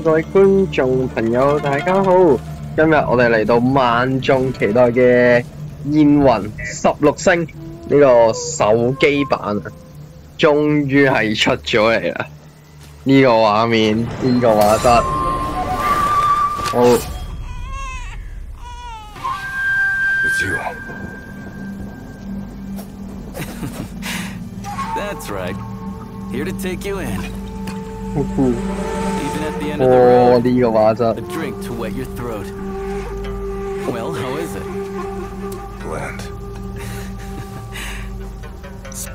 各位觀眾朋友，大家好！今日我哋嚟到萬眾期待嘅燕魂16星呢個手機版啊，終於係出咗嚟啦！呢個畫面，呢個畫質，好。It's you. That's right. Here to take you in. 酷酷。 Even at the end of the road, 呢個畫質。 a drink to wet your throat. Well, how is it? Bland.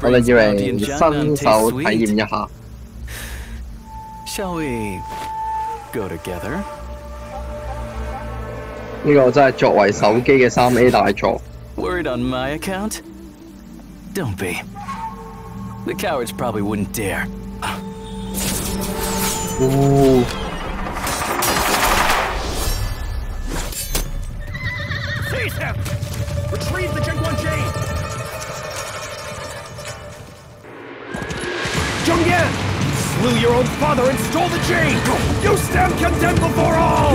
我哋 Spring's 以 bounty 為 in 新 Jiangnan 手 tastes 體 sweet. 驗一下。 Shall we go together? 呢個真係作為手機嘅3A 大作。 Worried on my account? Don't be. The cowards probably wouldn't dare. 哦。 Seize him! Retrieve the Jingguan Jade! Zhong Yan! Slew your own father and stole the Jade! You stand condemned before all!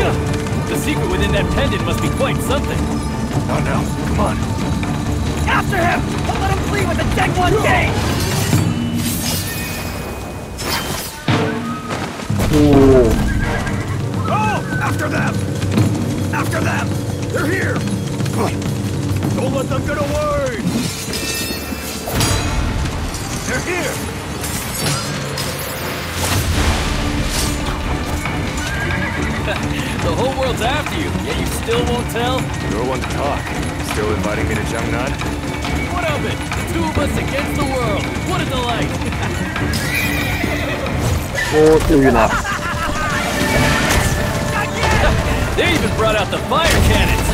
The secret within that pendant must be quite something. Not now. Come on. After him! Don't let him flee with the Jingguan Jade! 哦。 Oh! After them! After them! They're here! Don't let them get away! They're here! The whole world's after you, yet you still won't tell? You're one to talk. Still inviting me to Jiangnan? What of it? Two of us against the world. What a delight! 哦，跳完啦！ They even brought out the fire cannons!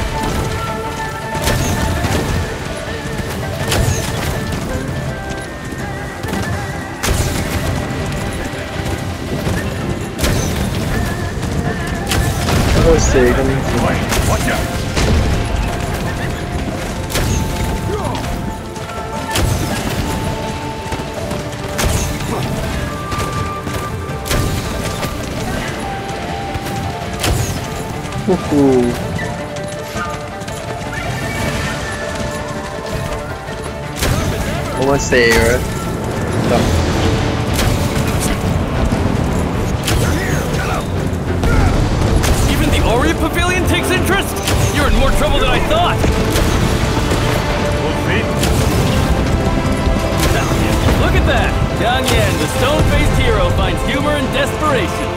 Ôi xì con Watch out! Không có xì rồi đó. Even the Orient Pavilion takes interest? You're in more trouble than I thought! Look at that! Jiang Yan, the stone-faced hero, finds humor in desperation.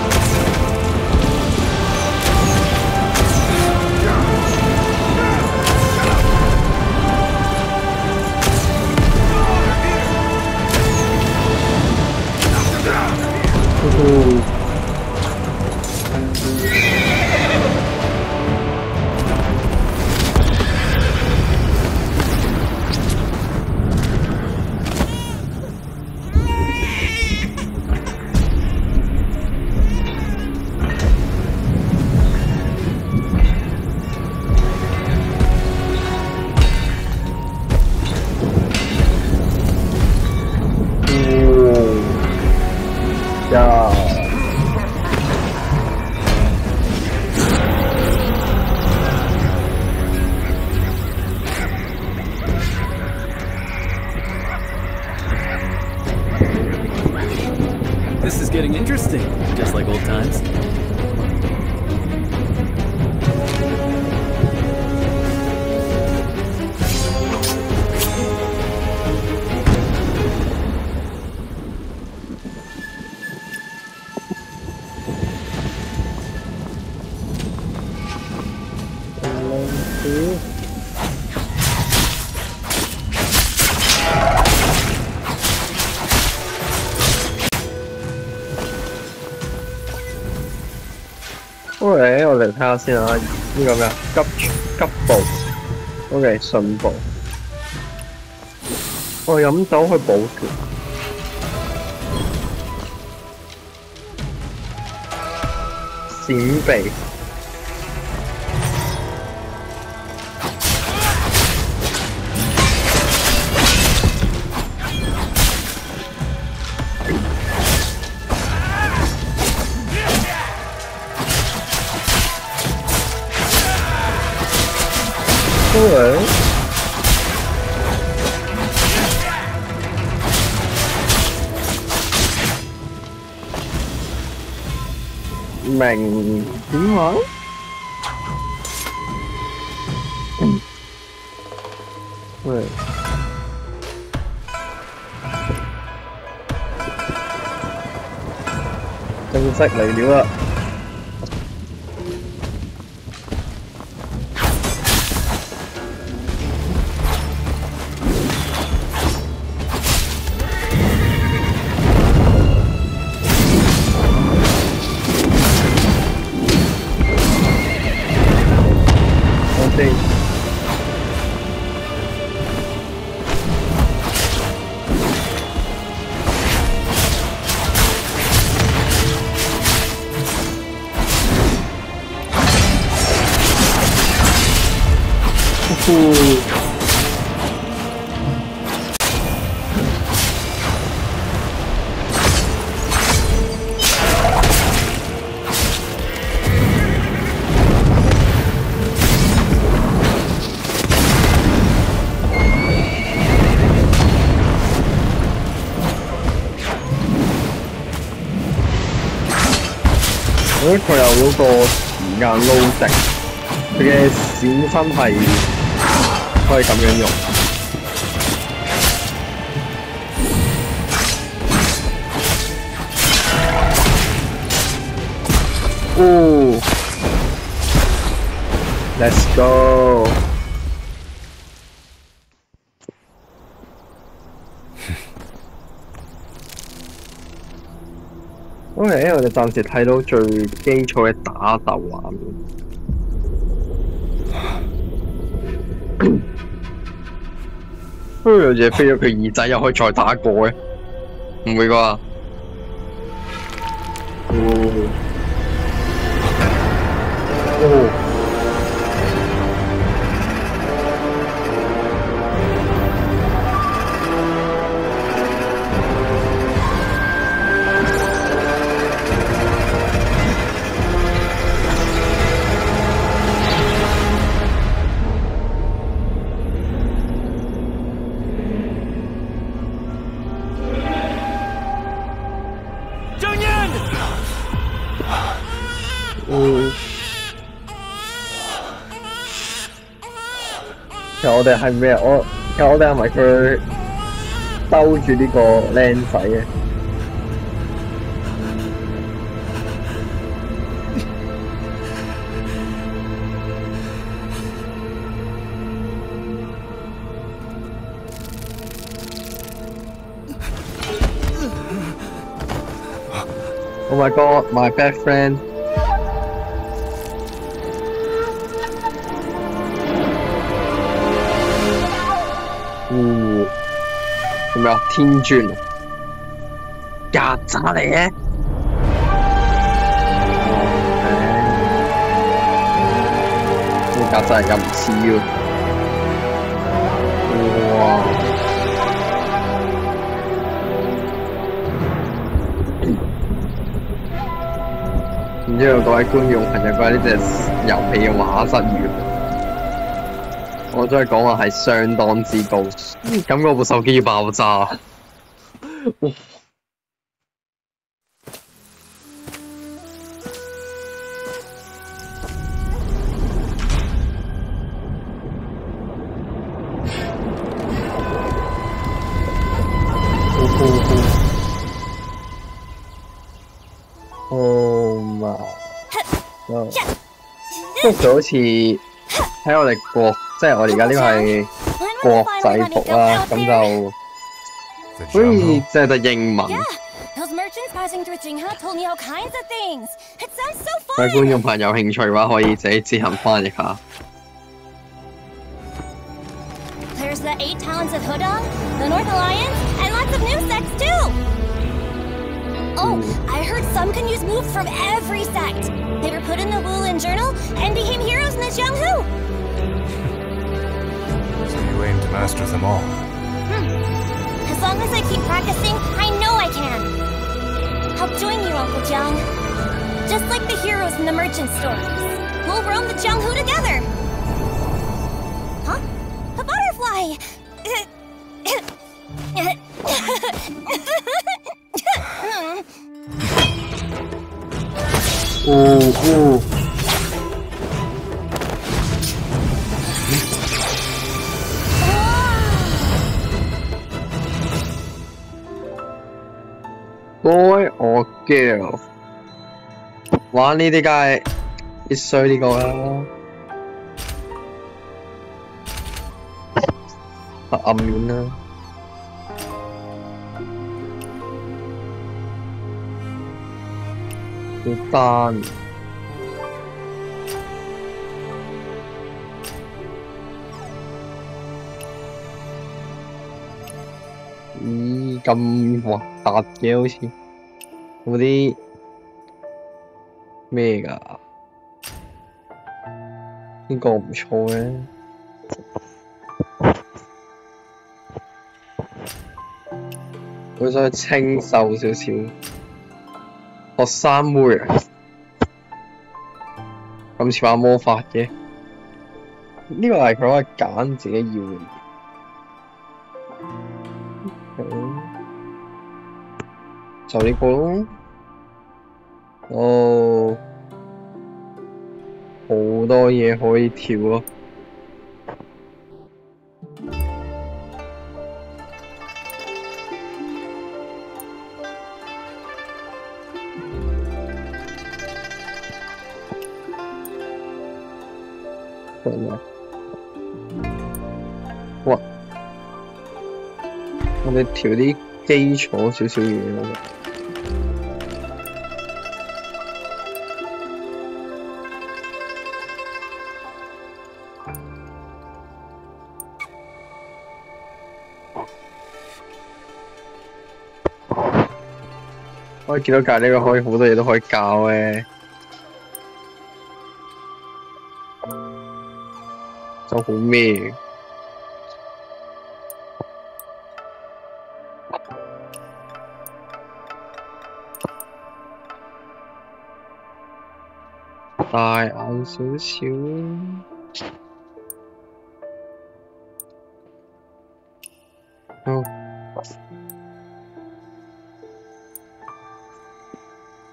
This is getting interesting, just like old times. OK，我嚟睇下先啊，呢個咩啊？急步，OK，順步。我飲酒去補血。閃避。Okay. 明點話？喂，正式嚟了啦！佢有嗰個時間撈值，佢嘅閃身係可以咁樣用。哦 ，Let's go！ OK， 我哋暫時睇到最基礎嘅打鬥畫面。有隻飛咗佢耳仔，又可以再打過嘅，唔會啩？其實我哋係咩？其實我哋係咪佢兜住呢個靚仔嘅？Oh my god, my best friend！做咩啊？天磚啊！曱甴嚟嘅。呢曱甴又唔似喎。哇！唔知道各位觀眾朋友覺得呢隻遊戲嘅畫質如何？我真係講話係相當之高，感覺部手機要爆炸。Oh my！ 即係佢好似喺我哋國。即係我哋而家呢個係國際服啦，咁就好似即係得英文。各位觀眾朋友有興趣嘅話，可以自己自行翻譯下。There's the 8 talents of Hudong, the North Alliance, and lots of new sects too. Oh, I heard some can use moves from every sect. They were put in the Wulin Journal and became heroes in the Jianghu. You aim to master them all. As long as I keep practicing, I know I can. I'll join you, Uncle Jiang. Just like the heroes in the merchant stories. We'll roam the Jianghu together. Huh? Why?哦，Boy or girl，玩呢啲梗係必須呢個啦，黑暗面啦。好單，咦咁核突嘅好似，有冇啲咩㗎？呢個唔錯嘅，我想清秀少少，學生妹啊！咁似玩魔法嘅，呢個係佢可以揀自己要嘅嘢。就呢個咯。哦，好多嘢可以跳咯。哇！我哋調啲基礎少少嘢咯。可以見到隔離呢個可以好多嘢都可以教嘅。就好咩？大眼少少，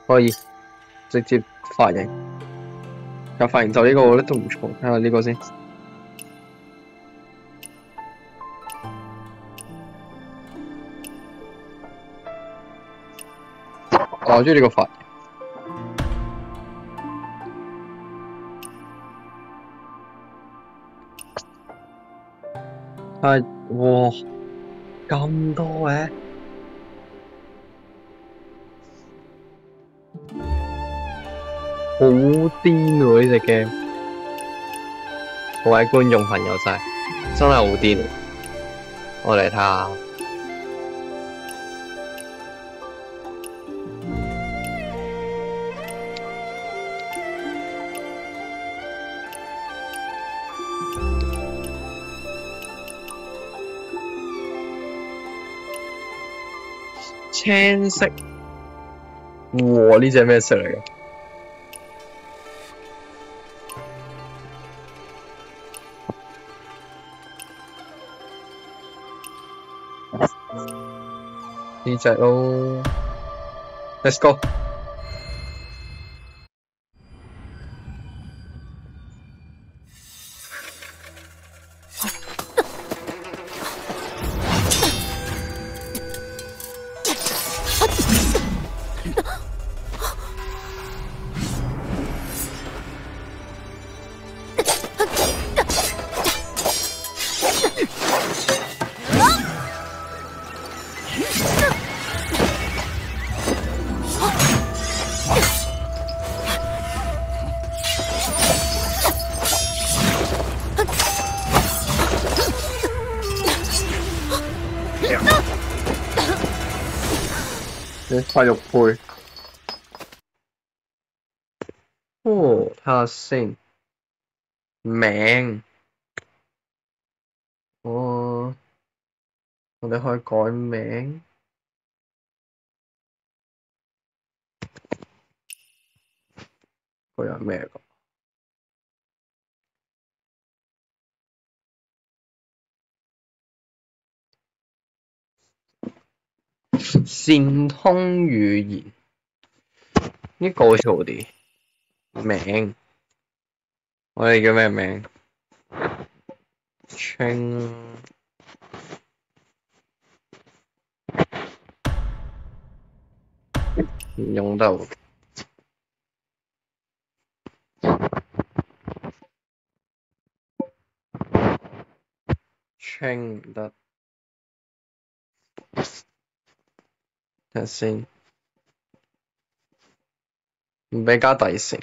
可以直接髮型，有髮型就呢個我覺得都唔錯，睇下呢個先。我中意呢個髮型。係，哇，咁多嘅，好癲喎呢隻 game！各位觀眾朋友真係好癲，我嚟睇下。青色，哇！呢隻咩色嚟嘅？呢隻咯 ，Let's go！塊肉配，哦，睇下先，名，我哋可以改名，佢有咩㗎？善通語言呢個好似好啲名，我哋叫咩名？清唔用得喎。清唔得，睇下先，唔俾加底線，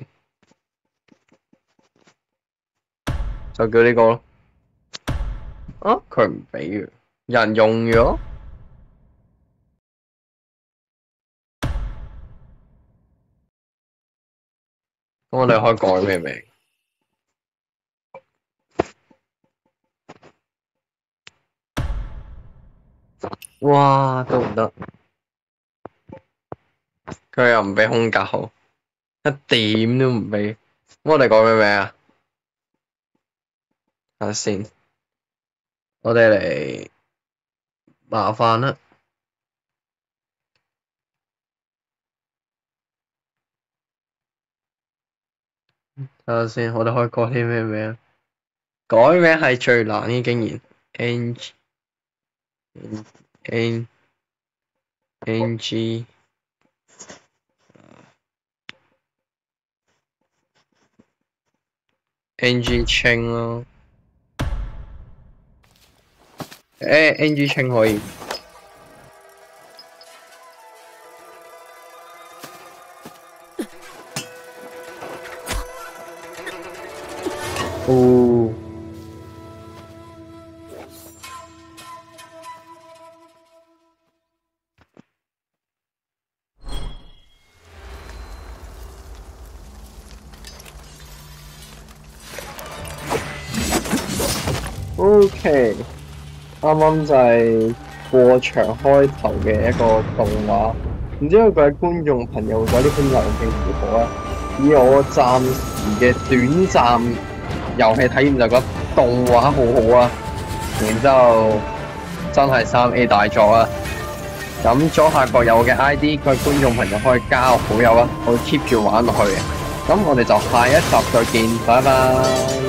就叫呢個咯。啊，佢唔俾嘅，有人用咗。咁我哋可以改咩名？哇，都唔得，佢又唔俾空格號，一點都唔俾。咁我哋改咩名啊？睇下先，我哋嚟麻煩啦。睇下先，我哋可以改啲咩名？改名係最難嘅，竟然 NG 清咯，NG 清可以。哦。OK，啱啱就係過場開頭嘅一個動畫，唔知道各位觀眾朋友覺得呢款遊戲如何啊？以我暫時嘅短暫遊戲體驗就覺得動畫好好啊，然之後真係3A 大作啊！咁左下角有我嘅 ID， 各位觀眾朋友可以加我好友啊，我會 keep 住玩落去嘅。咁我哋就下一集再見，拜拜。